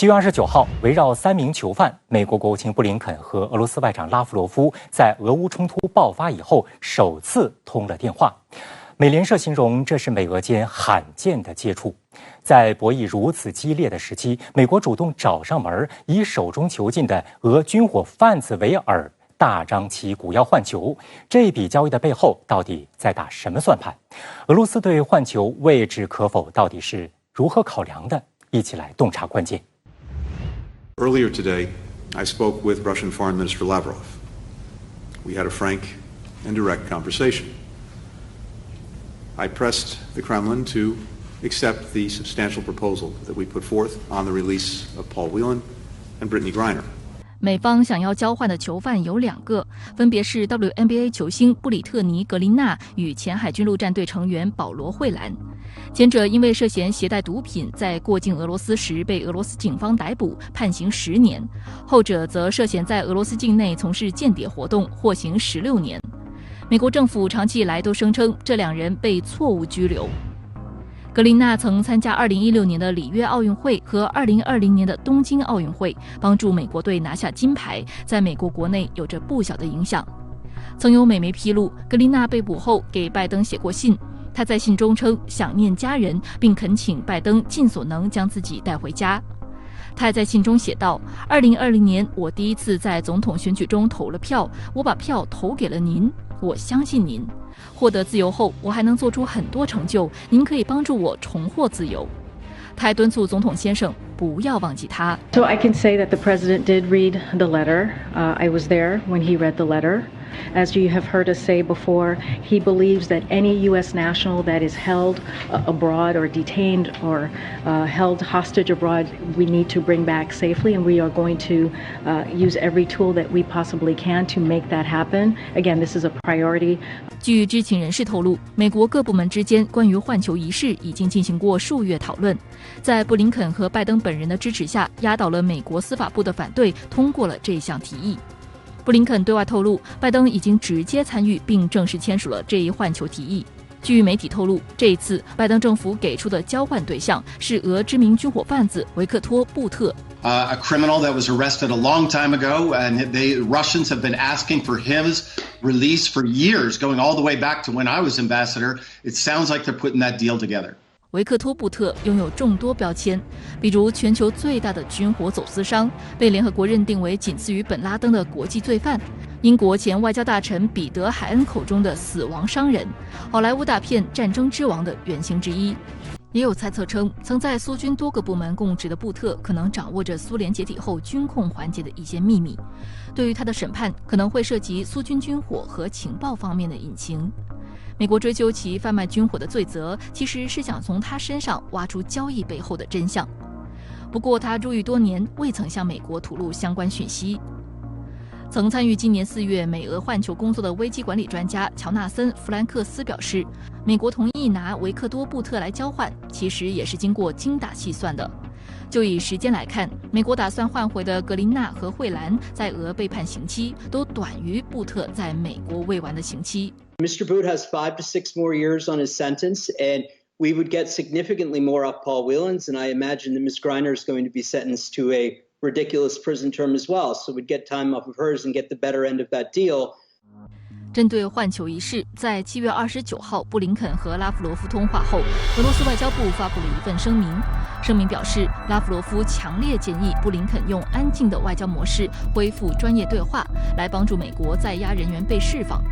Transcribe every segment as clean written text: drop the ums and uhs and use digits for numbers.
7月29号，围绕3名囚犯，美国国务卿布林肯和俄罗斯外长拉夫罗夫在俄乌冲突爆发以后首次通了电话。美联社形容这是美俄间罕见的接触。在博弈如此激烈的时期，美国主动找上门，以手中囚禁的俄军火贩子为饵，大张旗鼓要换囚。这笔交易的背后到底在打什么算盘？俄罗斯对换囚未置可否到底是如何考量的？一起来洞察关键。Earlier today, I spoke with Russian Foreign Minister Lavrov. We had a frank and direct conversation. I pressed the Kremlin to accept the substantial proposal that we put forth on the release of Paul Whelan and Brittany Griner.美方想要交换的囚犯有2个，分别是 WNBA 球星布里特尼·格林纳与前海军陆战队成员保罗·惠兰。前者因为涉嫌携带毒品在过境俄罗斯时被俄罗斯警方逮捕，判刑10年；后者则涉嫌在俄罗斯境内从事间谍活动，获刑16年。美国政府长期以来都声称这2人被错误拘留。格林纳曾参加2016年的里约奥运会和2020年的东京奥运会，帮助美国队拿下金牌，在美国国内有着不小的影响。曾有美媒披露，格林纳被捕后给拜登写过信，他在信中称想念家人，并恳请拜登尽所能将自己带回家。他还在信中写道：2020年我第一次在总统选举中投了票，我把票投给了您，我相信您。获得自由后，我还能做出很多成就，您可以帮助我重获自由。他还敦促总统先生不要忘记他。So I can say that the president did read the letter. I was there when he read the letter. As you have heard us say before, he believes that any U.S. national that is held abroad or detained or held hostage abroad, we need to bring back safely, and we are going to use every tool that we possibly can to make that happen. Again, this is a priority. 据知情人士透露，美国各部门之间关于换囚一事已经进行过数月讨论，在布林肯和拜登本人的支持下，压倒了美国司法部的反对，通过了这项提议。布林肯对外透露，拜登已经直接参与并正式签署了这一换囚提议。据媒体透露，这一次拜登政府给出的交换对象是俄知名军火贩子维克托·布特。A criminal that was arrested a long time ago, and the Russians have been asking for his release for years, going all the way back to when I was ambassador. It sounds like they're putting that deal together. 维克托·布特拥有众多标签，比如全球最大的军火走私商，被联合国认定为仅次于本拉登的国际罪犯，英国前外交大臣彼得·海恩口中的死亡商人，好莱坞大片《战争之王》的原型之一。也有猜测称，曾在苏军多个部门供职的布特可能掌握着苏联解体后军控环节的一些秘密，对于他的审判可能会涉及苏军军火和情报方面的隐情。美国追究其贩卖军火的罪责，其实是想从他身上挖出交易背后的真相。不过他入狱多年，未曾向美国吐露相关讯息。曾参与今年4月美俄换囚工作的危机管理专家乔纳森·弗兰克斯表示，美国同意拿维克多·布特来交换，其实也是经过精打细算的。就以时间来看，美国打算换回的格林纳和惠兰在俄被判刑期都短于布特在美国未完的刑期。Mr. Boot has 5 to 6 more years on his sentence, and we would get significantly more off Paul Whelan's, and I imagine that Ms. Griner is going to be sentenced to a ridiculous prison term as well, so we'd get time off of hers and get the better end of that deal. 针对换囚一事，在7月29号布林肯和拉夫罗夫通话后，俄罗斯外交部发布了一份声明。声明表示，拉夫罗夫强烈建议布林肯用安静的外交模式恢复专业对话，来帮助美国在押人员被释放。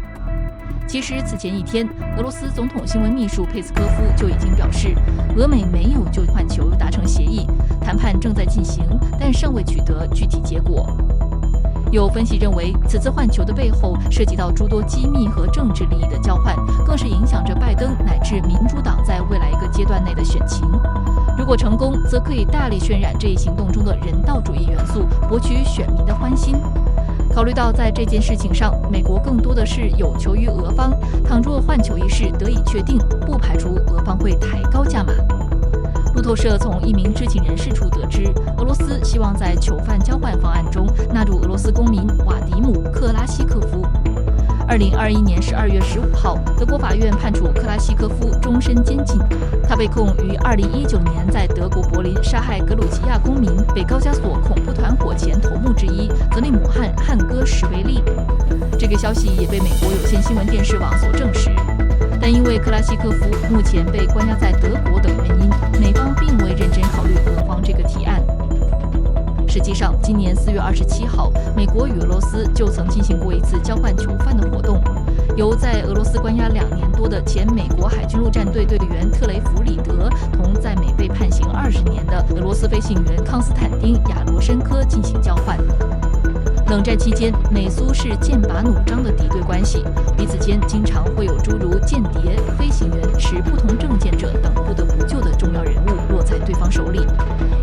其实此前一天，俄罗斯总统新闻秘书佩斯科夫就已经表示，俄美没有就换囚达成协议，谈判正在进行，但尚未取得具体结果。有分析认为，此次换囚的背后涉及到诸多机密和政治利益的交换，更是影响着拜登乃至民主党在未来一个阶段内的选情。如果成功，则可以大力渲染这一行动中的人道主义元素，博取选民的欢心。考虑到在这件事情上，美国更多的是有求于俄方，倘若换囚一事得以确定，不排除俄方会抬高价码。路透社从一名知情人士处得知，俄罗斯希望在囚犯交换方案中纳入俄罗斯公民瓦迪姆·克拉西科夫。2 2021年12月15号，德国法院判处克拉西科夫终身监禁。他被控于2019年在德国柏林杀害格鲁吉亚公民、北高加索恐怖团伙前头目之一格里姆汉·汉戈什维利。这个消息也被美国有线新闻电视网所证实。但因为克拉西科夫目前被关押在德国等原因，美方并未认真考虑俄方这个提案。实际上，今年4月27号，美国与俄罗斯就曾进行过一次交换囚犯的活动，由在俄罗斯关押2年多的前美国海军陆战队队员特雷弗里德同在美被判刑20年的俄罗斯飞行员康斯坦丁·亚罗申科进行交换。冷战期间，美苏是剑拔弩张的敌对关系，彼此间经常会有诸如间谍、飞行员、持不同政见者等不得不救的重要人物落在对方手里。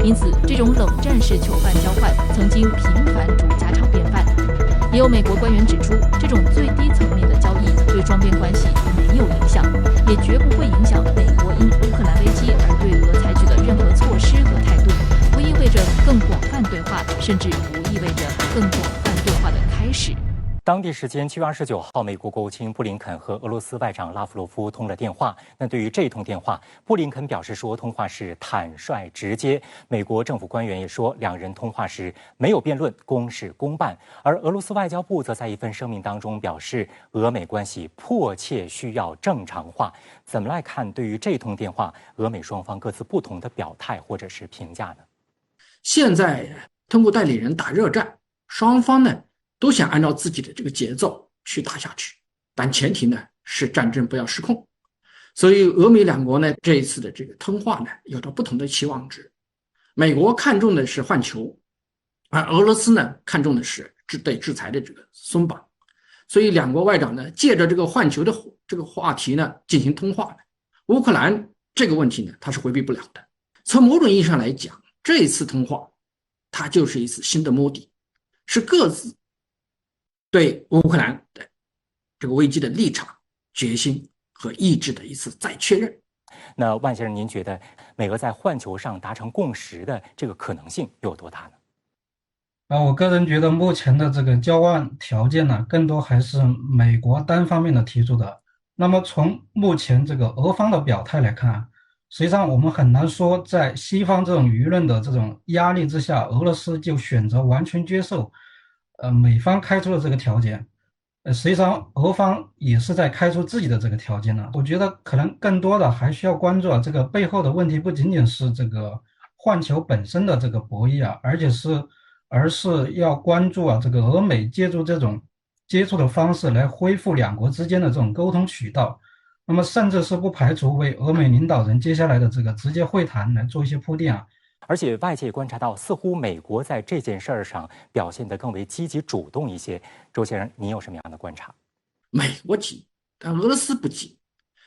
因此，这种冷战式囚犯交换曾经频繁逐家常便饭。也有美国官员指出，这种最低层面的交易对双边关系没有影响，也绝不会影响美国因乌克兰危机而对俄采取的任何措施和态度，不意味着更广泛对话，甚至不意味着更广泛对话的开始。当地时间7月29号，美国国务卿布林肯和俄罗斯外长拉夫罗夫通了电话。那对于这通电话，布林肯表示说，通话是坦率直接。美国政府官员也说，两人通话时没有辩论，公事公办。而俄罗斯外交部则在一份声明当中表示，俄美关系迫切需要正常化。怎么来看对于这通电话，俄美双方各自不同的表态或者是评价呢？现在通过代理人打热战，双方呢都想按照自己的这个节奏去打下去，但前提呢是战争不要失控。所以俄美两国呢这一次的这个通话呢有着不同的期望值。美国看重的是换球，而俄罗斯呢看重的是对制裁的这个松绑。所以两国外长呢借着这个换球的这个话题呢进行通话。乌克兰这个问题呢它是回避不了的。从某种意义上来讲，这一次通话它就是一次新的摸底，是各自对乌克兰的这个危机的立场、决心和意志的一次再确认。那万先生，您觉得美俄在换球上达成共识的这个可能性有多大呢？我个人觉得目前的这个交换条件呢，更多还是美国单方面的提出的。那么从目前这个俄方的表态来看，实际上我们很难说在西方这种舆论的这种压力之下，俄罗斯就选择完全接受美方开出的这个条件。实际上俄方也是在开出自己的这个条件呢。我觉得可能更多的还需要关注这个背后的问题，不仅仅是这个换球本身的这个博弈而是要关注这个俄美借助这种接触的方式来恢复两国之间的这种沟通渠道。那么甚至是不排除为俄美领导人接下来的这个直接会谈来做一些铺垫。而且外界观察到，似乎美国在这件事上表现得更为积极主动一些。周先生，您有什么样的观察？美国急，但俄罗斯不急。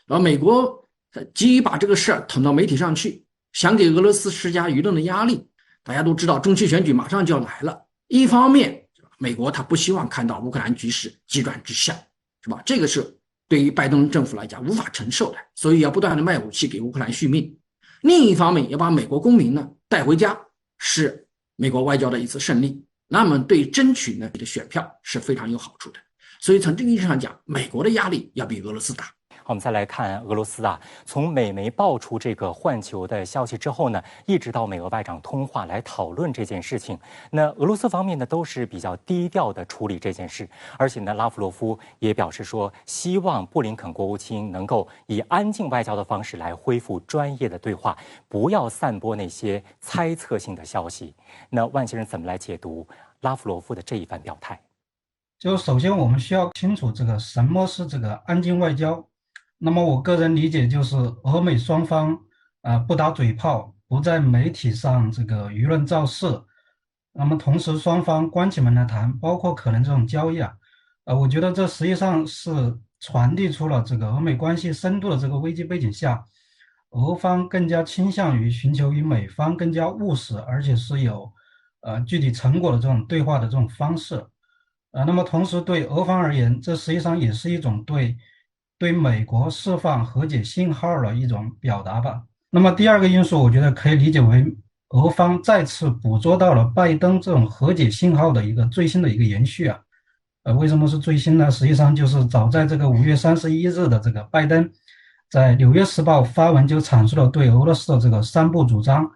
然后美国急于把这个事儿捅到媒体上去，想给俄罗斯施加舆论的压力。大家都知道中期选举马上就要来了，一方面美国他不希望看到乌克兰局势急转直下，是吧？这个是对于拜登政府来讲无法承受的，所以要不断的卖武器给乌克兰续命。另一方面要把美国公民呢带回家，是美国外交的一次胜利，那么对争取呢你的选票是非常有好处的。所以从这个意义上讲，美国的压力要比俄罗斯大。我们再来看俄罗斯从美媒爆出这个换球的消息之后呢，一直到美俄外长通话来讨论这件事情，那俄罗斯方面呢都是比较低调的处理这件事，而且呢拉夫罗夫也表示说，希望布林肯国务卿能够以安静外交的方式来恢复专业的对话，不要散播那些猜测性的消息。那万先生怎么来解读拉夫罗夫的这一番表态？就首先我们需要清楚这个什么是这个安静外交。那么我个人理解就是俄美双方不打嘴炮，不在媒体上这个舆论造势，那么同时双方关起门来谈，包括可能这种交易我觉得这实际上是传递出了这个俄美关系深度的这个危机背景下，俄方更加倾向于寻求与美方更加务实而且是有具体成果的这种对话的这种方式。那么同时对俄方而言，这实际上也是一种对美国释放和解信号的一种表达吧。那么第二个因素，我觉得可以理解为俄方再次捕捉到了拜登这种和解信号的一个最新的一个延续为什么是最新呢？实际上就是早在这个5月31日的这个拜登在《纽约时报》发文就阐述了对俄罗斯的这个三不主张，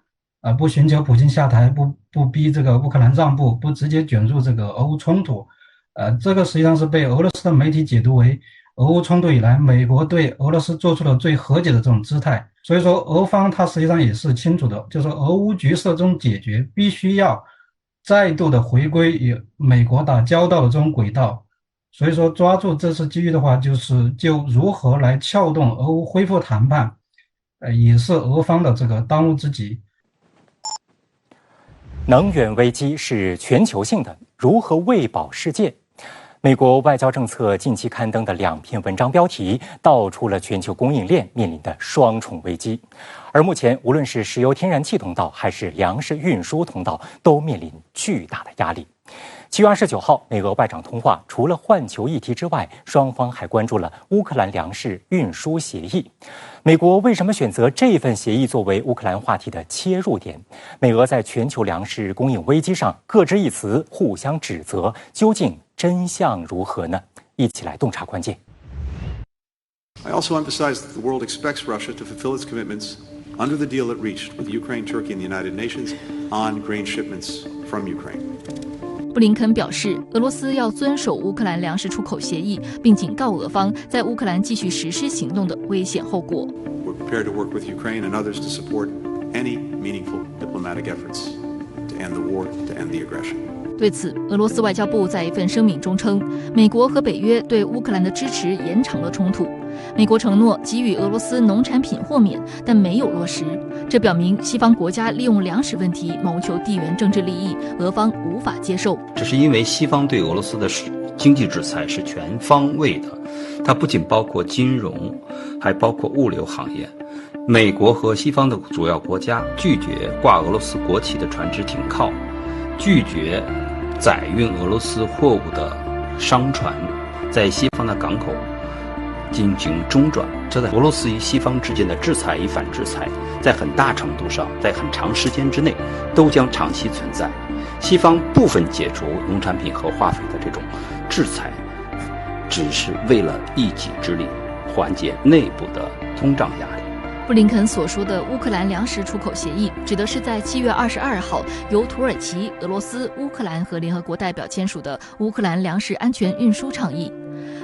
不寻求普京下台，不逼这个乌克兰让步，不直接卷入这个俄乌冲突。这个实际上是被俄罗斯的媒体解读为俄乌冲突以来美国对俄罗斯做出了最和解的这种姿态。所以说俄方它实际上也是清楚的，就是俄乌局势这种解决必须要再度的回归与美国打交道的这种轨道。所以说抓住这次机遇的话，就如何来撬动俄乌恢复谈判，也是俄方的这个当务之急。能源危机是全球性的，如何喂饱世界？美国外交政策近期刊登的2篇文章标题道出了全球供应链面临的双重危机。而目前，无论是石油天然气通道还是粮食运输通道，都面临巨大的压力。7月29号，美俄外长通话，除了换球议题之外，双方还关注了乌克兰粮食运输协议。美国为什么选择这份协议作为乌克兰话题的切入点？美俄在全球粮食供应危机上各执一词，互相指责，究竟真相如何呢？一起来洞察关键。I also emphasize that the world expects Russia to fulfill its commitments under the deal it reached with Ukraine, Turkey, and the United Nations on grain shipments from Ukraine. 布林肯表示，俄罗斯要遵守乌克兰粮食出口协议，并警告俄方在乌克兰继续实施行动的危险后果。We're prepared to work with Ukraine and others to support any meaningful diplomatic efforts to end the war, to end the aggression. 对此，俄罗斯外交部在一份声明中称，美国和北约对乌克兰的支持延长了冲突。美国承诺给予俄罗斯农产品豁免，但没有落实。这表明西方国家利用粮食问题谋求地缘政治利益，俄方无法接受。这是因为西方对俄罗斯的经济制裁是全方位的，它不仅包括金融，还包括物流行业。美国和西方的主要国家拒绝挂俄罗斯国旗的船只停靠，拒绝载运俄罗斯货物的商船在西方的港口进行中转，这在俄罗斯与西方之间的制裁与反制裁，在很大程度上，在很长时间之内都将长期存在。西方部分解除农产品和化肥的这种制裁，只是为了一己之力，缓解内部的通胀压力。布林肯所说的乌克兰粮食出口协议，指的是在7月22号由土耳其、俄罗斯、乌克兰和联合国代表签署的乌克兰粮食安全运输倡议。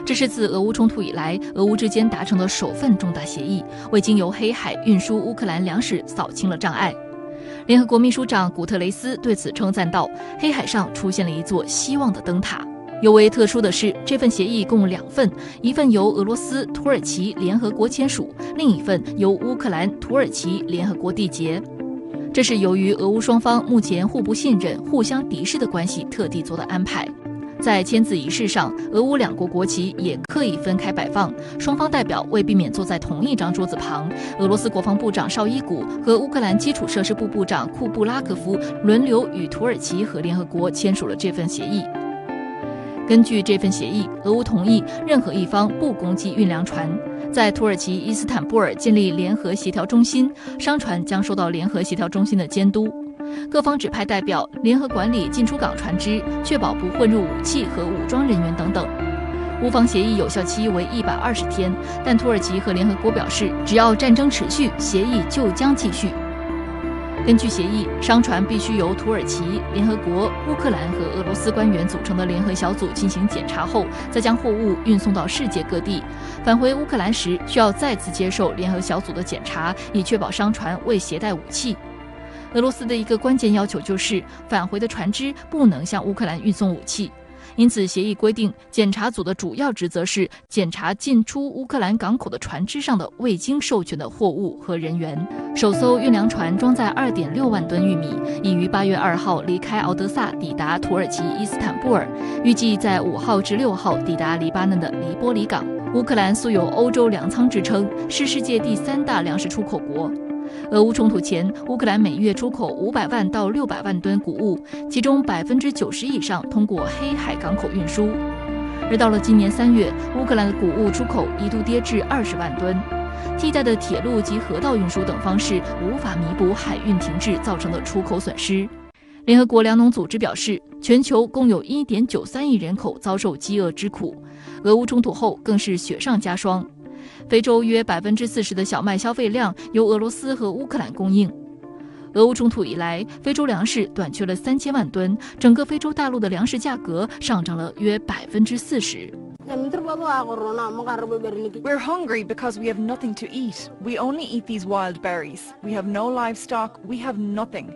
这是自俄乌冲突以来，俄乌之间达成的首份重大协议，为经由黑海运输乌克兰粮食扫清了障碍。联合国秘书长古特雷斯对此称赞道：“黑海上出现了一座希望的灯塔。”尤为特殊的是，这份协议共2份，一份由俄罗斯、土耳其联合国签署，另一份由乌克兰、土耳其联合国缔结。这是由于俄乌双方目前互不信任、互相敌视的关系特地做的安排。在签字仪式上，俄乌2国国旗也刻意分开摆放，双方代表为避免坐在同一张桌子旁，俄罗斯国防部长绍伊古和乌克兰基础设施部部长库布拉科夫轮流与土耳其和联合国签署了这份协议。根据这份协议，俄乌同意任何一方不攻击运粮船，在土耳其伊斯坦布尔建立联合协调中心，商船将受到联合协调中心的监督。各方指派代表联合管理进出港船只，确保不混入武器和武装人员等等。乌方协议有效期为120天，但土耳其和联合国表示，只要战争持续，协议就将继续。根据协议，商船必须由土耳其、联合国、乌克兰和俄罗斯官员组成的联合小组进行检查后，再将货物运送到世界各地。返回乌克兰时，需要再次接受联合小组的检查，以确保商船未携带武器。俄罗斯的一个关键要求就是，返回的船只不能向乌克兰运送武器。因此，协议规定，检查组的主要职责是检查进出乌克兰港口的船只上的未经授权的货物和人员。首艘运粮船装载2.6万吨玉米，已于8月2号离开敖德萨，抵达土耳其伊斯坦布尔，预计在5号至6号抵达黎巴嫩的黎波里港。乌克兰素有欧洲粮仓之称，是世界第3大粮食出口国。俄乌冲突前，乌克兰每月出口500万到600万吨谷物，其中90%以上通过黑海港口运输。而到了今年3月，乌克兰的谷物出口一度跌至20万吨，替代的铁路及河道运输等方式无法弥补海运停滞造成的出口损失。联合国粮农组织表示，全球共有 1.93 亿人口遭受饥饿之苦，俄乌冲突后更是雪上加霜。非洲约 40% 的小麦消费量由俄罗斯和乌克兰供应。俄乌冲突以来，非洲粮食短缺了3000万吨，整个非洲大陆的粮食价格上涨了约 40%。We're hungry because we have nothing to eat. We only eat these wild berries. We have no livestock. We have nothing.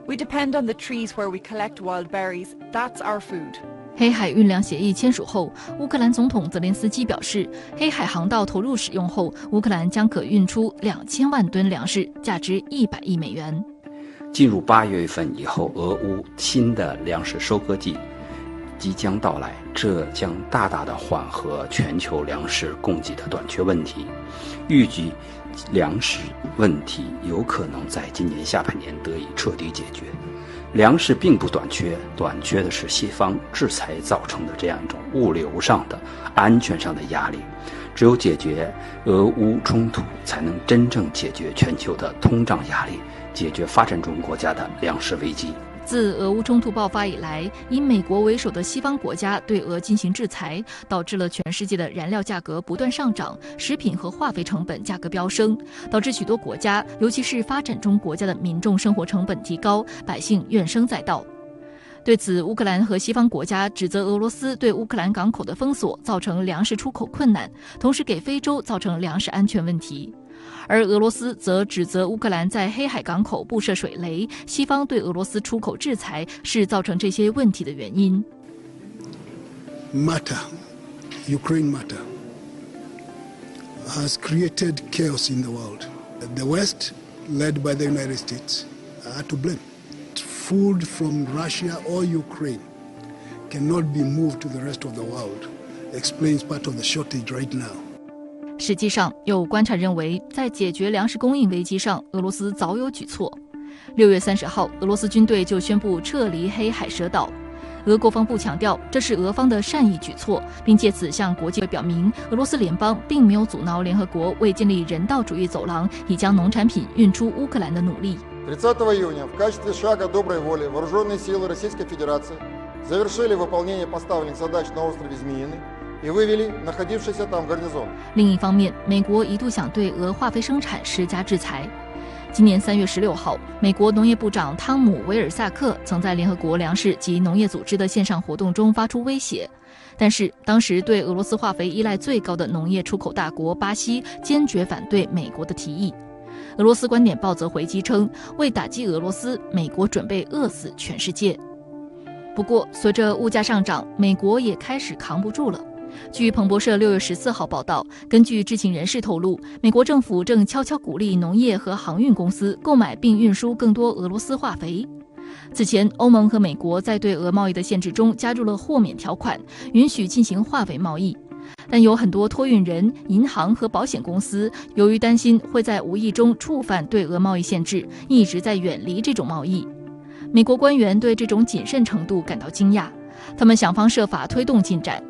We depend on the trees where we collect wild berries. That's our food. 黑海运粮协议签署后，乌克兰总统泽连斯基表示，黑海航道投入使用后，乌克兰将可运出2000万吨粮食，价值100亿美元。进入8月份以后，俄乌新的粮食收割季即将到来，这将大大的缓和全球粮食供给的短缺问题。预计粮食问题有可能在今年下半年得以彻底解决。粮食并不短缺，短缺的是西方制裁造成的这样一种物流上的、安全上的压力。只有解决俄乌冲突，才能真正解决全球的通胀压力，解决发展中国家的粮食危机。自俄乌冲突爆发以来，以美国为首的西方国家对俄进行制裁，导致了全世界的燃料价格不断上涨，食品和化肥成本价格飙升，导致许多国家，尤其是发展中国家的民众生活成本提高，百姓怨声载道。对此，乌克兰和西方国家指责俄罗斯对乌克兰港口的封锁造成粮食出口困难，同时给非洲造成粮食安全问题。而俄罗斯则指责乌克兰在黑海港口布设水雷，西方对俄罗斯出口制裁是造成这些问题的原因。Ukraine matter has created chaos in the world. The West, led by the United States, are to blame. Food from Russia or Ukraine cannot be moved to the rest of the world. Explains part of the shortage right now. 实际上，有观察认为，在解决粮食供应危机上，俄罗斯早有举措。6月30号，俄罗斯军队就宣布撤离黑海蛇岛。俄国防部强调，这是俄方的善意举措，并借此向国际表明，俄罗斯联邦并没有阻挠联合国为建立人道主义走廊以将农产品运出乌克兰的努力。30 июня в качестве шага доброй воли вооруженные силы Российской Федерации завершили выполнение поставленных задач на острове Змеиный и вывели находившийся там гарнизон. 另一方面，美国一度想对俄化肥生产施加制裁。今年3月16号，美国农业部长汤姆·维尔萨克曾在联合国粮食及农业组织的线上活动中发出威胁，但是当时对俄罗斯化肥依赖最高的农业出口大国巴西坚决反对美国的提议。俄罗斯观点报则回击称，为打击俄罗斯，美国准备饿死全世界。不过，随着物价上涨，美国也开始扛不住了。据彭博社6月14号报道，根据知情人士透露，美国政府正悄悄鼓励农业和航运公司购买并运输更多俄罗斯化肥。此前，欧盟和美国在对俄贸易的限制中加入了豁免条款，允许进行化肥贸易。但有很多托运人、银行和保险公司由于担心会在无意中触犯对俄贸易限制，一直在远离这种贸易。美国官员对这种谨慎程度感到惊讶，他们想方设法推动进展。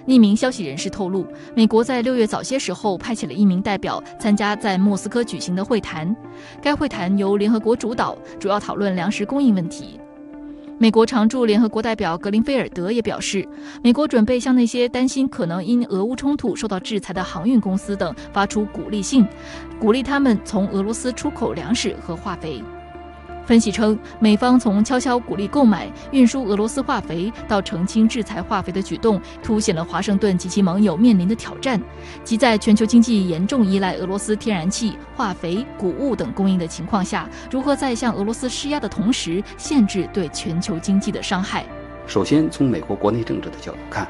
匿名消息人士透露，美国在6月早些时候派遣了1名代表参加在莫斯科举行的会谈，该会谈由联合国主导，主要讨论粮食供应问题。美国常驻联合国代表格林菲尔德也表示，美国准备向那些担心可能因俄乌冲突受到制裁的航运公司等发出鼓励信，鼓励他们从俄罗斯出口粮食和化肥。分析称，美方从悄悄鼓励购买、运输俄罗斯化肥到澄清制裁化肥的举动，凸显了华盛顿及其盟友面临的挑战，即在全球经济严重依赖俄罗斯天然气、化肥、谷物等供应的情况下，如何在向俄罗斯施压的同时，限制对全球经济的伤害。首先，从美国国内政治的角度看，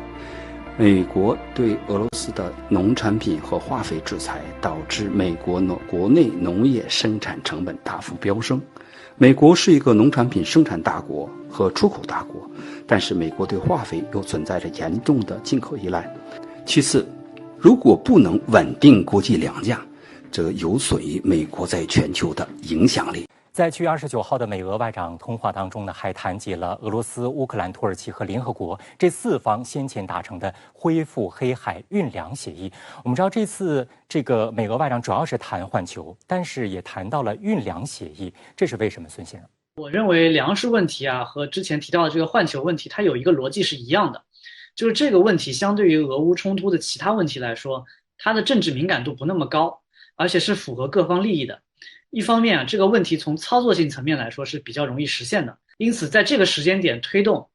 美国对俄罗斯的农产品和化肥制裁，导致美国国内农业生产成本大幅飙升。美国是一个农产品生产大国和出口大国，但是美国对化肥又存在着严重的进口依赖。其次，如果不能稳定国际粮价，则有损于美国在全球的影响力。在7月29号的美俄外长通话当中呢，还谈及了俄罗斯、乌克兰、土耳其和联合国这4方先前达成的恢复黑海运粮协议。我们知道这次这个美俄外长主要是谈环球，但是也谈到了运粮协议，这是为什么，孙先生？我认为粮食问题啊和之前提到的这个换球问题，它有一个逻辑是一样的，就是这个问题相对于俄乌冲突的其他问题来说，它的政治敏感度不那么高，而且是符合各方利益的。一方面啊，这个问题从操作性层面来说是比较容易实现的，因此在这个时间点推动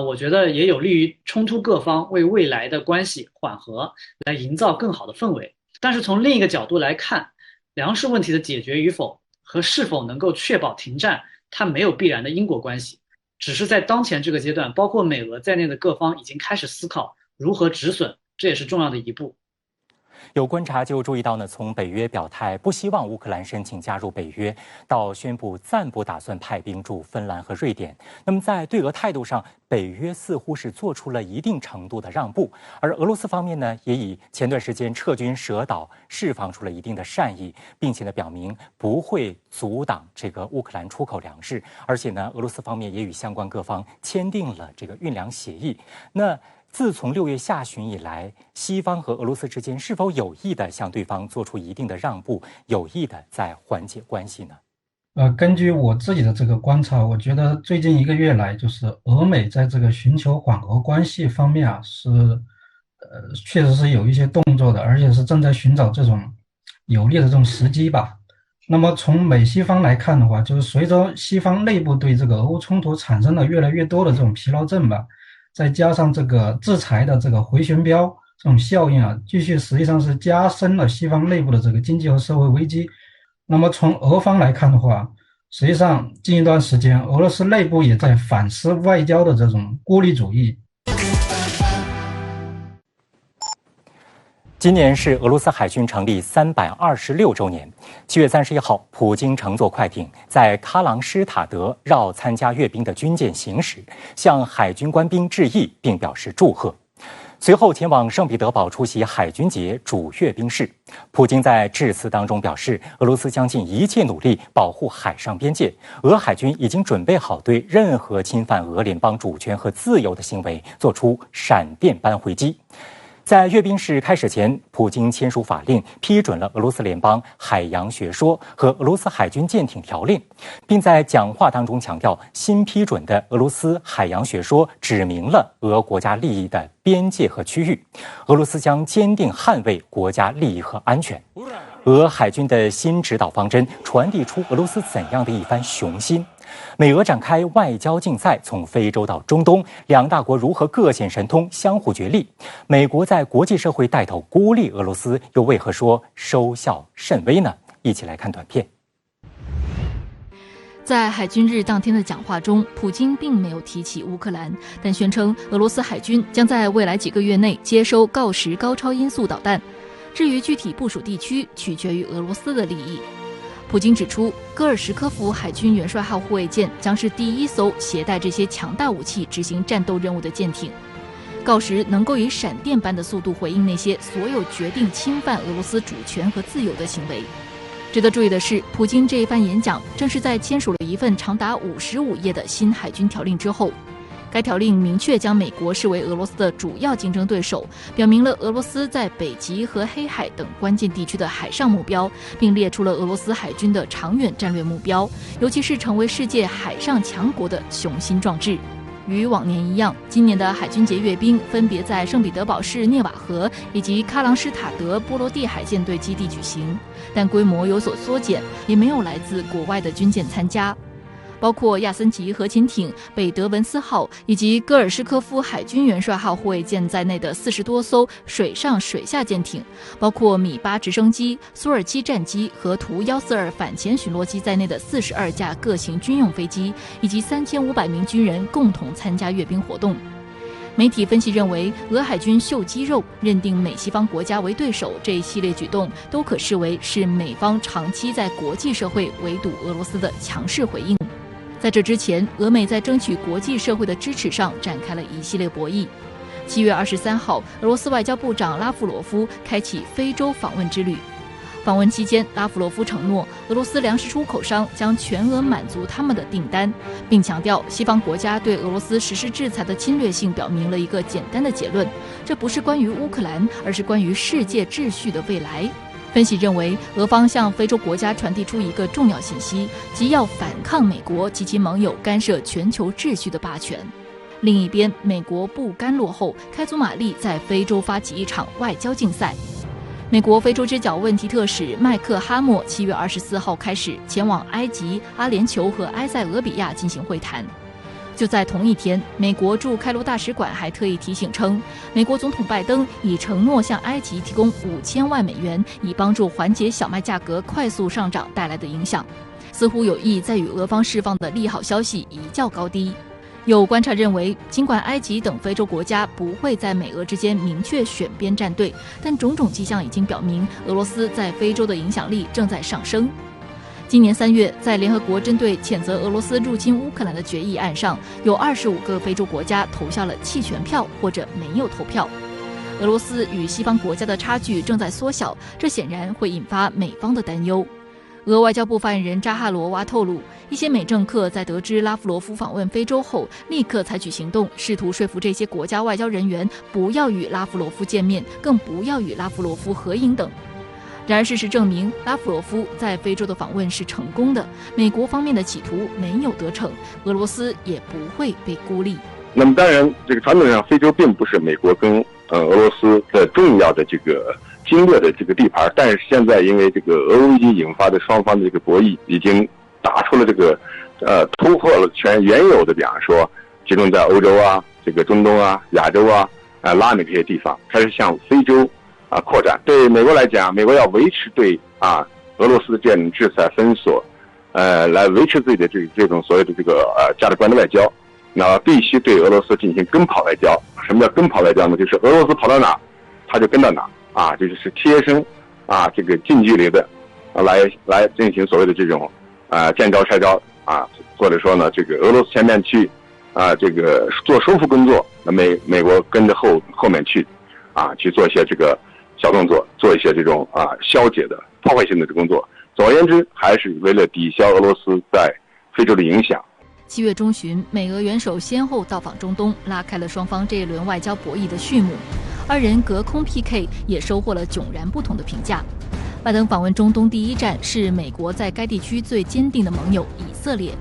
我觉得也有利于冲突各方为未来的关系缓和来营造更好的氛围。但是从另一个角度来看，粮食问题的解决与否和是否能够确保停战，它没有必然的因果关系，只是在当前这个阶段，包括美俄在内的各方已经开始思考如何止损，这也是重要的一步。有观察就注意到呢，从北约表态不希望乌克兰申请加入北约，到宣布暂不打算派兵驻芬兰和瑞典，那么在对俄态度上，北约似乎是做出了一定程度的让步，而俄罗斯方面呢，也以前段时间撤军蛇岛释放出了一定的善意，并且呢表明不会阻挡这个乌克兰出口粮食，而且呢，俄罗斯方面也与相关各方签订了这个运粮协议。那自从6月下旬以来，西方和俄罗斯之间是否有意的向对方做出一定的让步，有意的在缓解关系呢？根据我自己的这个观察，我觉得最近1个月来，就是俄美在这个寻求缓和关系方面啊，确实是有一些动作的，而且是正在寻找这种有利的这种时机吧。那么从美西方来看的话，就是随着西方内部对这个俄乌冲突产生了越来越多的这种疲劳症吧，再加上这个制裁的这个回旋镖这种效应啊，实际上是加深了西方内部的这个经济和社会危机。那么从俄方来看的话，实际上近一段时间俄罗斯内部也在反思外交的这种孤立主义。今年是俄罗斯海军成立326周年。7月31号，普京乘坐快艇在喀朗施塔德绕参加阅兵的军舰行驶，向海军官兵致意并表示祝贺。随后前往圣彼得堡出席海军节主阅兵式。普京在致辞当中表示，俄罗斯将尽一切努力保护海上边界，俄海军已经准备好对任何侵犯俄联邦主权和自由的行为做出闪电般回击。在阅兵式开始前，普京签署法令，批准了俄罗斯联邦海洋学说和俄罗斯海军舰艇条令，并在讲话当中强调，新批准的俄罗斯海洋学说指明了俄国家利益的边界和区域，俄罗斯将坚定捍卫国家利益和安全。俄海军的新指导方针传递出俄罗斯怎样的一番雄心。美俄展开外交竞赛，从非洲到中东，两大国如何各显神通，相互角力？美国在国际社会带头孤立俄罗斯，又为何说收效甚微呢？一起来看短片。在海军日当天的讲话中，普京并没有提起乌克兰，但宣称俄罗斯海军将在未来几个月内接收锆石高超音速导弹。至于具体部署地区，取决于俄罗斯的利益。普京指出，戈尔什科夫海军元帅号护卫舰将是第一艘携带这些强大武器执行战斗任务的舰艇。锆石能够以闪电般的速度回应那些所有决定侵犯俄罗斯主权和自由的行为。值得注意的是，普京这一番演讲正是在签署了一份长达55页的新海军条令之后。该条令明确将美国视为俄罗斯的主要竞争对手，表明了俄罗斯在北极和黑海等关键地区的海上目标，并列出了俄罗斯海军的长远战略目标，尤其是成为世界海上强国的雄心壮志。与往年一样，今年的海军节阅兵分别在圣彼得堡市涅瓦河以及喀朗施塔德波罗的海舰队基地举行，但规模有所缩减，也没有来自国外的军舰参加。包括亚森级核潜艇、北德文斯号以及戈尔什科夫海军元帅号护卫舰在内的40多艘水上水下舰艇，包括米8直升机、苏27战机和图142反潜巡逻机在内的42架各型军用飞机，以及3500名军人共同参加阅兵活动。媒体分析认为，俄海军秀肌肉、认定美西方国家为对手这一系列举动，都可视为是美方长期在国际社会围堵俄罗斯的强势回应。在这之前，俄美在争取国际社会的支持上展开了一系列博弈。7月23号，俄罗斯外交部长拉夫罗夫开启非洲访问之旅。访问期间，拉夫罗夫承诺，俄罗斯粮食出口商将全额满足他们的订单，并强调西方国家对俄罗斯实施制裁的侵略性表明了一个简单的结论：这不是关于乌克兰，而是关于世界秩序的未来。分析认为，俄方向非洲国家传递出一个重要信息，即要反抗美国及其盟友干涉全球秩序的霸权。另一边，美国不甘落后，开足马力在非洲发起一场外交竞赛。美国非洲之角问题特使麦克哈默7月24号开始前往埃及、阿联酋和埃塞俄比亚进行会谈。就在同一天，美国驻开罗大使馆还特意提醒称，美国总统拜登已承诺向埃及提供5000万美元，以帮助缓解小麦价格快速上涨带来的影响，似乎有意在与俄方释放的利好消息一较高低。有观察认为，尽管埃及等非洲国家不会在美俄之间明确选边站队，但种种迹象已经表明，俄罗斯在非洲的影响力正在上升。今年3月，在联合国针对谴责俄罗斯入侵乌克兰的决议案上，有25个非洲国家投下了弃权票或者没有投票。俄罗斯与西方国家的差距正在缩小，这显然会引发美方的担忧。俄外交部发言人扎哈罗娃透露，一些美政客在得知拉夫罗夫访问非洲后，立刻采取行动，试图说服这些国家外交人员不要与拉夫罗夫见面，更不要与拉夫罗夫合影等。然而事实证明，拉夫罗夫在非洲的访问是成功的，美国方面的企图没有得逞，俄罗斯也不会被孤立。那么当然，这个传统上非洲并不是美国跟俄罗斯的重要的这个侵略的这个地盘，但是现在因为这个俄乌危机引发的双方的这个博弈，已经打出了这个突破了原有的，比方说集中在欧洲啊、这个中东啊、亚洲啊、拉美这些地方，开始向非洲扩展。对美国来讲，美国要维持对俄罗斯的这种制裁封锁，来维持自己的这种所谓的这个价值观的外交，那必须对俄罗斯进行跟跑外交。什么叫跟跑外交呢？就是俄罗斯跑到哪，他就跟到哪这就是贴身这个近距离的来进行所谓的这种见招拆招或者说呢，这个俄罗斯前面去这个做收复工作，那美国跟着后面去去做一些这个小动作，做一些这种消解的破坏性的工作。总而言之，还是为了抵消俄罗斯在非洲的影响。7月中旬，美俄元首先后造访中东，拉开了双方这一轮外交博弈的序幕。二人隔空 PK 也收获了迥然不同的评价。拜登访问中东第一站是美国在该地区最坚定的盟友以色列。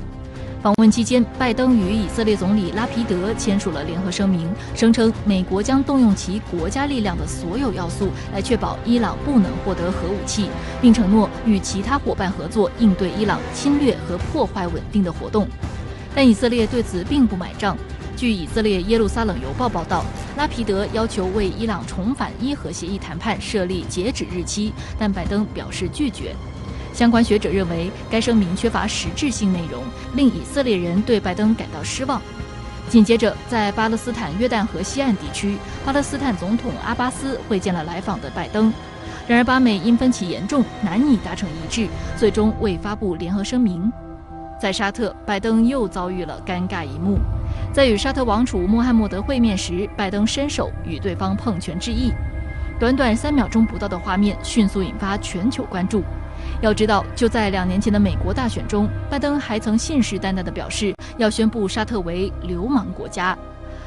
访问期间，拜登与以色列总理拉皮德签署了联合声明，声称美国将动用其国家力量的所有要素来确保伊朗不能获得核武器，并承诺与其他伙伴合作应对伊朗侵略和破坏稳定的活动。但以色列对此并不买账。据以色列耶路撒冷邮报报道，拉皮德要求为伊朗重返伊核协议谈判设立截止日期，但拜登表示拒绝。相关学者认为，该声明缺乏实质性内容，令以色列人对拜登感到失望。紧接着，在巴勒斯坦约旦河西岸地区，巴勒斯坦总统阿巴斯会见了来访的拜登。然而，巴美因分歧严重，难以达成一致，最终未发布联合声明。在沙特，拜登又遭遇了尴尬一幕。在与沙特王储穆罕默德会面时，拜登伸手与对方碰拳致意，短短3秒钟不到的画面迅速引发全球关注。要知道，就在2年前的美国大选中，拜登还曾信誓旦旦地表示要宣布沙特为流氓国家。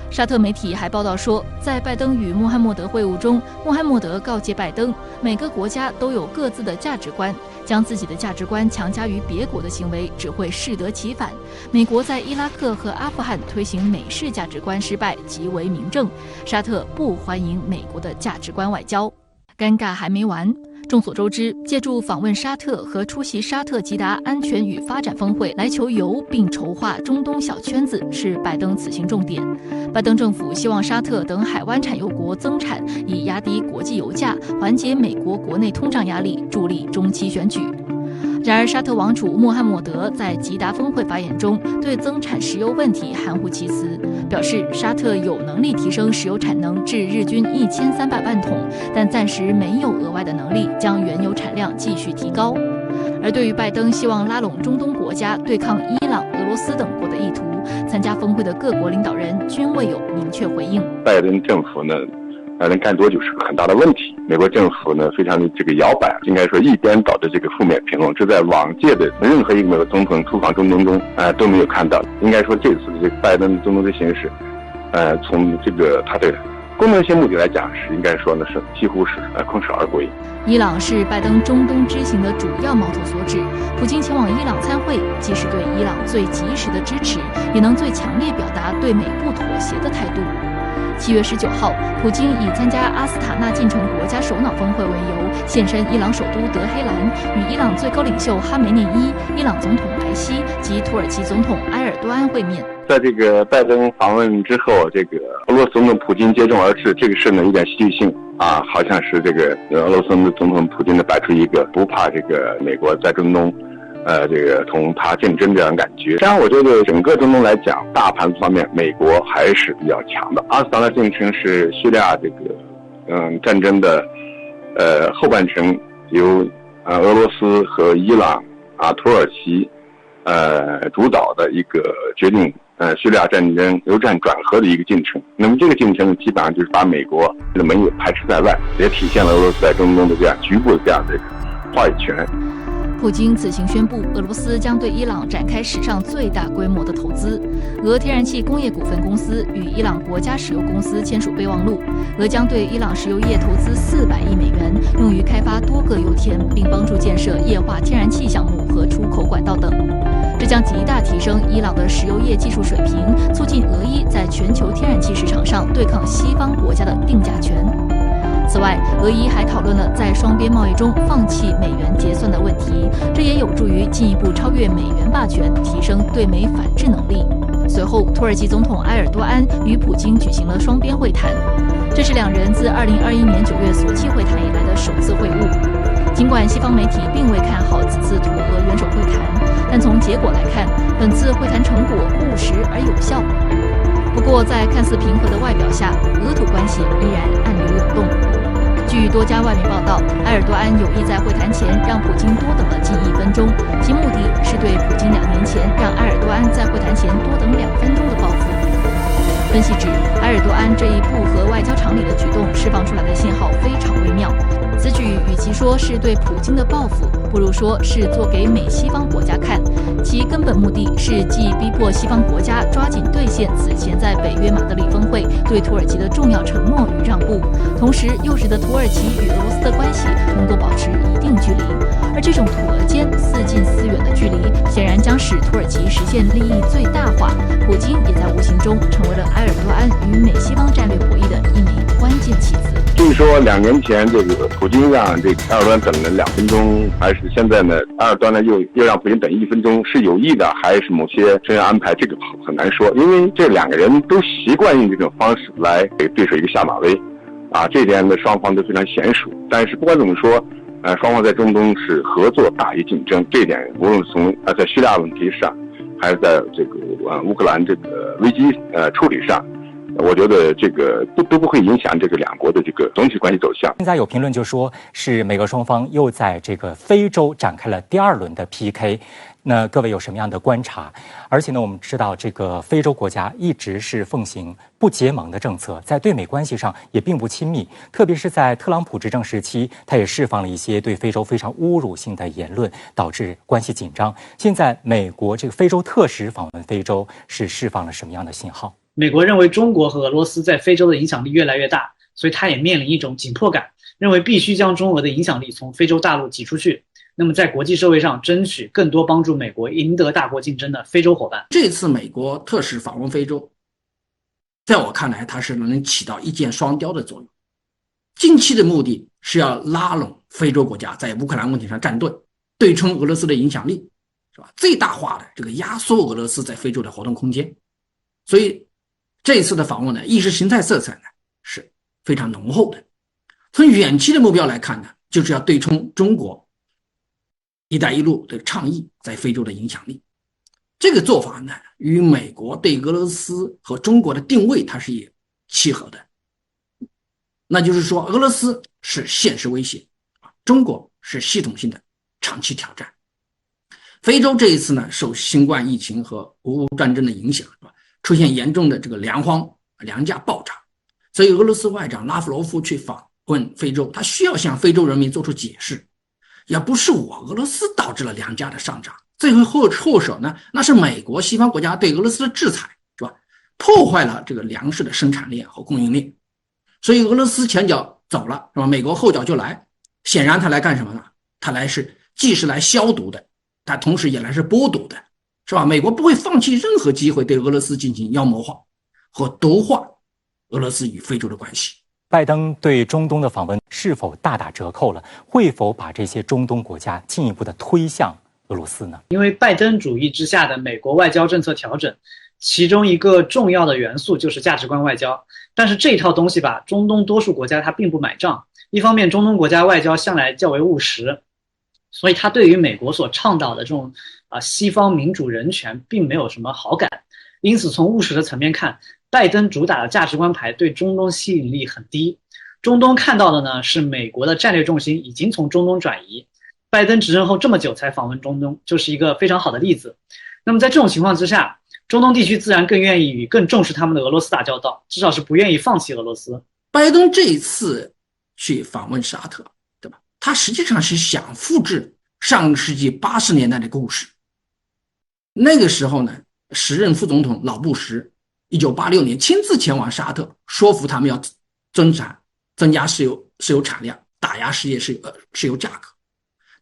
沙特媒体还报道说，在拜登与穆罕默德会晤中，穆罕默德告诫拜登，每个国家都有各自的价值观，将自己的价值观强加于别国的行为只会适得其反。美国在伊拉克和阿富汗推行美式价值观失败，极为明证。沙特不欢迎美国的价值观外交。尴尬还没完。众所周知，借助访问沙特和出席沙特吉达安全与发展峰会来求油并筹划中东小圈子，是拜登此行重点。拜登政府希望沙特等海湾产油国增产，以压低国际油价，缓解美国国内通胀压力，助力中期选举。然而，沙特王储穆罕默德在吉达峰会发言中对增产石油问题含糊其辞，表示沙特有能力提升石油产能至日均1300万桶，但暂时没有额外的能力将原油产量继续提高。而对于拜登希望拉拢中东国家对抗伊朗、俄罗斯等国的意图，参加峰会的各国领导人均未有明确回应。拜登政府呢，能干多久是个很大的问题。美国政府呢，非常的这个摇摆，应该说一边倒的这个负面评论，这在往届的任何一个美国总统出访中东中都没有看到。应该说这次的这个拜登中东的形势，从这个他的功能性目的来讲是应该说呢是几乎是空手而归。伊朗是拜登中东之行的主要矛头所指，普京前往伊朗参会，既是对伊朗最及时的支持，也能最强烈表达对美不妥协的态度。7月19号，普京以参加阿斯塔纳进程国家首脑峰会为由，现身伊朗首都德黑兰，与伊朗最高领袖哈梅内伊、伊朗总统莱西及土耳其总统埃尔多安会面。在这个拜登访问之后，这个俄罗斯总统普京接踵而至，这个事呢有点戏剧性啊，好像是这个俄罗斯总统普京呢摆出一个不怕这个美国在中东这个同他竞争这样的感觉。当然我觉得整个中东来讲，大盘子方面美国还是比较强的。阿斯塔纳进程是叙利亚这个战争的后半程，由俄罗斯和伊朗土耳其主导的一个决定叙利亚战争由战转和的一个进程。那么这个进程基本上就是把美国的盟友排斥在外，也体现了俄罗斯在中东的这样局部的这样的一个话语权。普京此行宣布，俄罗斯将对伊朗展开史上最大规模的投资。俄天然气工业股份公司与伊朗国家石油公司签署备忘录，俄将对伊朗石油业投资400亿美元，用于开发多个油田，并帮助建设液化天然气项目和出口管道等。这将极大提升伊朗的石油业技术水平，促进俄伊在全球天然气市场上对抗西方国家的定价权。此外，俄伊还讨论了在双边贸易中放弃美元结算的问题，这也有助于进一步超越美元霸权，提升对美反制能力。随后，土耳其总统埃尔多安与普京举行了双边会谈，这是两人自2021年9月索契会谈以来的首次会晤。尽管西方媒体并未看好此次土俄元首会谈，但从结果来看，本次会谈成果务实而有效。不过，在看似平和的外表下，俄土关系依然暗流涌动。据多家外媒报道，埃尔多安有意在会谈前让普京多等了近1分钟，其目的是对普京2年前让埃尔多安在会谈前多等2分钟的报复。分析指，埃尔多安这一不合外交常理的举动释放出来的信号非常微妙。此举与其说是对普京的报复，不如说是做给美西方国家看，其根本目的是既逼迫西方国家抓紧兑现此前在北约马德里峰会对土耳其的重要承诺与让步，同时又使得土耳其与俄罗斯的关系能够保持一定距离。而这种土俄间似近似远的距离，显然将使土耳其实现利益最大化，普京也在无形中成为了埃尔多安与美西方战略博弈的一枚关键棋子。据说2年前这个普京让这个埃尔多安等了2分钟，还是现在呢埃尔多安呢又让普京等1分钟，是有意的还是某些这样安排，这个很难说，因为这2个人都习惯用这种方式来给对手一个下马威这一点呢双方都非常娴熟。但是不管怎么说双方在中东是合作大于竞争，这一点无论从在叙利亚问题上，还是在这个乌克兰这个危机处理上，我觉得这个都不会影响这个两国的这个总体关系走向。现在有评论就说是美俄双方又在这个非洲展开了第2轮的 PK。那各位有什么样的观察？而且呢，我们知道这个非洲国家一直是奉行不结盟的政策，在对美关系上也并不亲密，特别是在特朗普执政时期，他也释放了一些对非洲非常侮辱性的言论，导致关系紧张。现在美国这个非洲特使访问非洲，是释放了什么样的信号？美国认为中国和俄罗斯在非洲的影响力越来越大，所以他也面临一种紧迫感，认为必须将中俄的影响力从非洲大陆挤出去。那么在国际社会上争取更多帮助美国赢得大国竞争的非洲伙伴。这次美国特使访问非洲，在我看来它是能起到一箭双雕的作用。近期的目的是要拉拢非洲国家在乌克兰问题上站队，对冲俄罗斯的影响力，是吧？最大化的这个压缩俄罗斯在非洲的活动空间。所以这一次的访问呢，意识形态色彩呢是非常浓厚的。从远期的目标来看呢，就是要对冲中国一带一路的倡议在非洲的影响力。这个做法呢，与美国对俄罗斯和中国的定位它是也契合的。那就是说，俄罗斯是现实威胁，中国是系统性的长期挑战。非洲这一次呢，受新冠疫情和俄乌战争的影响，出现严重的这个粮荒、粮价暴涨，所以俄罗斯外长拉夫罗夫去访问非洲，他需要向非洲人民做出解释。也不是俄罗斯导致了粮价的上涨，最后后手呢，那是美国西方国家对俄罗斯的制裁，是吧？破坏了这个粮食的生产链和供应链。所以俄罗斯前脚走了，是吧？美国后脚就来，显然他来干什么呢？他既是来消毒的，他同时也来是剥夺的，是吧？美国不会放弃任何机会对俄罗斯进行妖魔化和毒化俄罗斯与非洲的关系。拜登对中东的访问是否大打折扣了？会否把这些中东国家进一步的推向俄罗斯呢？因为拜登主义之下的美国外交政策调整，其中一个重要的元素就是价值观外交。但是这套东西吧，中东多数国家它并不买账。一方面，中东国家外交向来较为务实，所以他对于美国所倡导的这种西方民主人权并没有什么好感。因此，从务实的层面看，拜登主打的价值观牌对中东吸引力很低。中东看到的呢是美国的战略重心已经从中东转移。拜登执政后这么久才访问中东，就是一个非常好的例子。那么在这种情况之下，中东地区自然更愿意与更重视他们的俄罗斯打交道，至少是不愿意放弃俄罗斯。拜登这一次去访问沙特，对吧？他实际上是想复制上个世纪80年代的故事。那个时候呢，时任副总统老布什1986年亲自前往沙特，说服他们要增加石油产量，打压石油价格。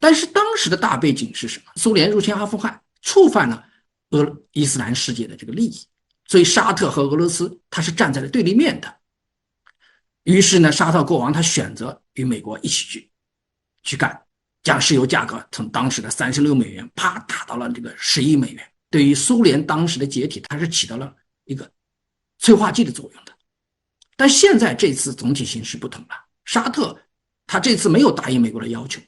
但是当时的大背景是什么？苏联入侵阿富汗，触犯了伊斯兰世界的这个利益，所以沙特和俄罗斯它是站在了对立面的。于是呢，沙特国王他选择与美国一起去干，将石油价格从当时的36美元啪打到了这个11美元。对于苏联当时的解体，它是起到了一个催化剂的作用的。但现在这次总体形势不同了，沙特他这次没有答应美国的要求。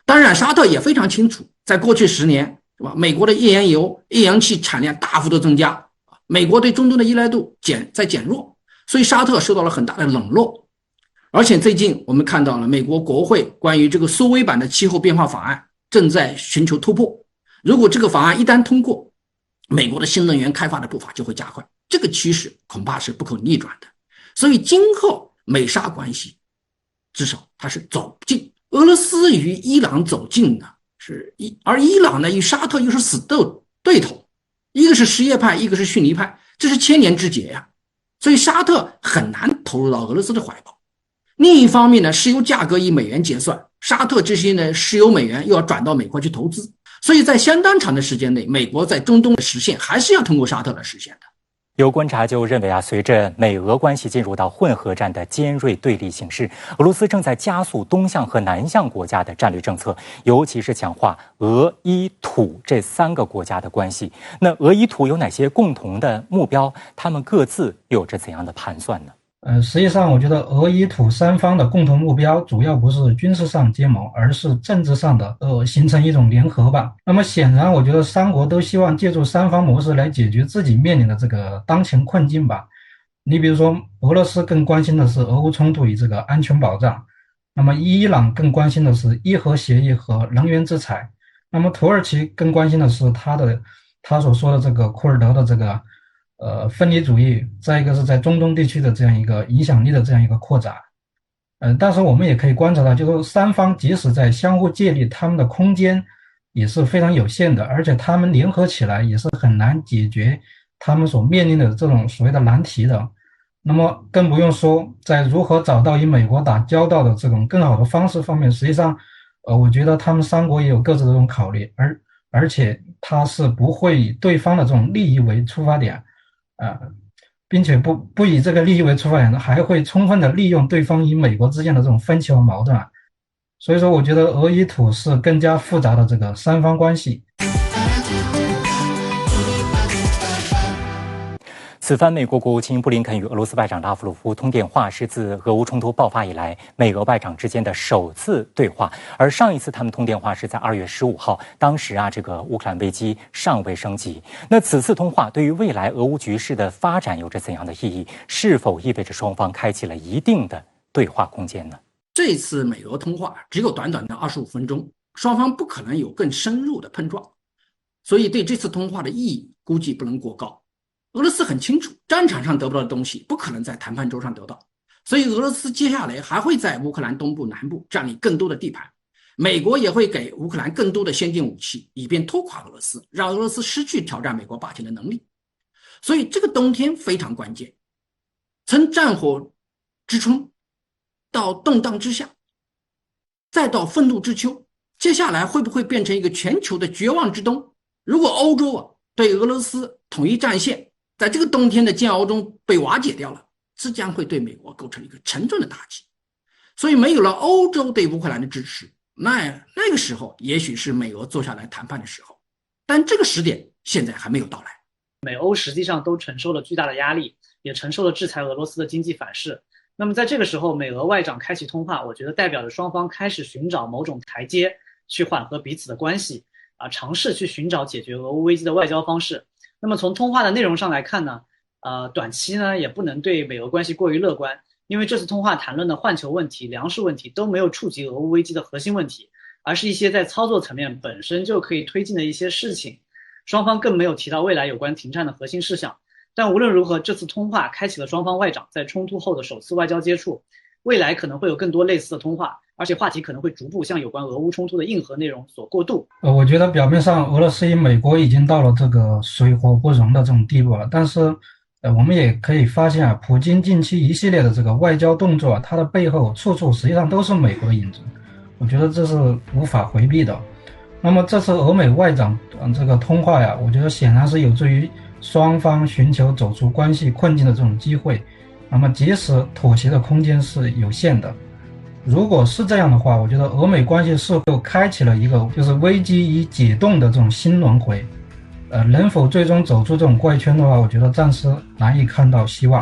当然沙特也非常清楚，在过去10年，是吧？美国的页岩气产量大幅度增加，美国对中东的依赖度在减弱，所以沙特受到了很大的冷落。而且最近我们看到了美国国会关于这个苏威版的气候变化法案正在寻求突破，如果这个法案一旦通过，美国的新能源开发的步伐就会加快，这个趋势恐怕是不可逆转的。所以今后美沙关系至少它是走近，俄罗斯与伊朗走近呢，而伊朗呢与沙特又是死对头，一个是什叶派，一个是逊尼派，这是千年之结呀。所以沙特很难投入到俄罗斯的怀抱。另一方面呢，石油价格以美元结算，沙特这些呢石油美元又要转到美国去投资，所以在相当长的时间内，美国在中东的实现还是要通过沙特来实现的。有观察就认为随着美俄关系进入到混合战的尖锐对立形势，俄罗斯正在加速东向和南向国家的战略政策，尤其是强化俄伊土这3个国家的关系。那俄伊土有哪些共同的目标？他们各自有着怎样的盘算呢？实际上我觉得俄伊土3方的共同目标主要不是军事上结盟，而是政治上的形成一种联合吧。那么显然我觉得3国都希望借助3方模式来解决自己面临的这个当前困境吧。你比如说俄罗斯更关心的是俄乌冲突与这个安全保障，那么伊朗更关心的是伊核协议和能源制裁，那么土耳其更关心的是他所说的这个库尔德的这个分离主义，再一个是在中东地区的这样一个影响力的这样一个扩展。但是我们也可以观察到，就是3方即使在相互借力，他们的空间也是非常有限的，而且他们联合起来也是很难解决他们所面临的这种所谓的难题的。那么更不用说在如何找到与美国打交道的这种更好的方式方面，实际上我觉得他们3国也有各自的这种考虑，而且他是不会以对方的这种利益为出发点，并且不以这个利益为出发点，还会充分的利用对方与美国之间的这种分歧和矛盾。所以说我觉得俄伊土是更加复杂的这个3方关系。此番美国国务卿布林肯与俄罗斯外长拉夫罗夫通电话，是自俄乌冲突爆发以来美俄外长之间的首次对话。而上一次他们通电话是在2月15号，当时这个乌克兰危机尚未升级。那此次通话对于未来俄乌局势的发展有着怎样的意义？是否意味着双方开启了一定的对话空间呢？这次美俄通话只有短短的25分钟，双方不可能有更深入的碰撞，所以对这次通话的意义估计不能过高。俄罗斯很清楚，战场上得不到的东西不可能在谈判桌上得到，所以俄罗斯接下来还会在乌克兰东部、南部占领更多的地盘。美国也会给乌克兰更多的先进武器，以便拖垮俄罗斯，让俄罗斯失去挑战美国霸权的能力。所以这个冬天非常关键。趁战火之春，到动荡之夏，再到愤怒之秋，接下来会不会变成一个全球的绝望之冬？如果欧洲对俄罗斯统一战线在这个冬天的煎熬中被瓦解掉了，这将会对美国构成一个沉重的打击。所以没有了欧洲对乌克兰的支持，那个时候也许是美俄坐下来谈判的时候，但这个时点现在还没有到来。美欧实际上都承受了巨大的压力，也承受了制裁俄罗斯的经济反噬。那么在这个时候，美俄外长开启通话，我觉得代表着双方开始寻找某种台阶，去缓和彼此的关系，尝试去寻找解决俄乌危机的外交方式。那么从通话的内容上来看呢，短期呢也不能对美俄关系过于乐观，因为这次通话谈论的换球问题、粮食问题都没有触及俄乌危机的核心问题，而是一些在操作层面本身就可以推进的一些事情。双方更没有提到未来有关停战的核心事项。但无论如何，这次通话开启了双方外长在冲突后的首次外交接触，未来可能会有更多类似的通话，而且话题可能会逐步向有关俄乌冲突的硬核内容所过渡。我觉得表面上俄罗斯与美国已经到了这个水火不容的这种地步了，但是我们也可以发现啊，普京近期一系列的这个外交动作，它的背后处处实际上都是美国的影子，我觉得这是无法回避的。那么这次俄美外长这个通话呀，我觉得显然是有助于双方寻求走出关系困境的这种机会，那么即使妥协的空间是有限的。如果是这样的话，我觉得俄美关系似乎开启了一个就是危机已解冻的这种新轮回。能否最终走出这种怪圈的话，我觉得暂时难以看到希望。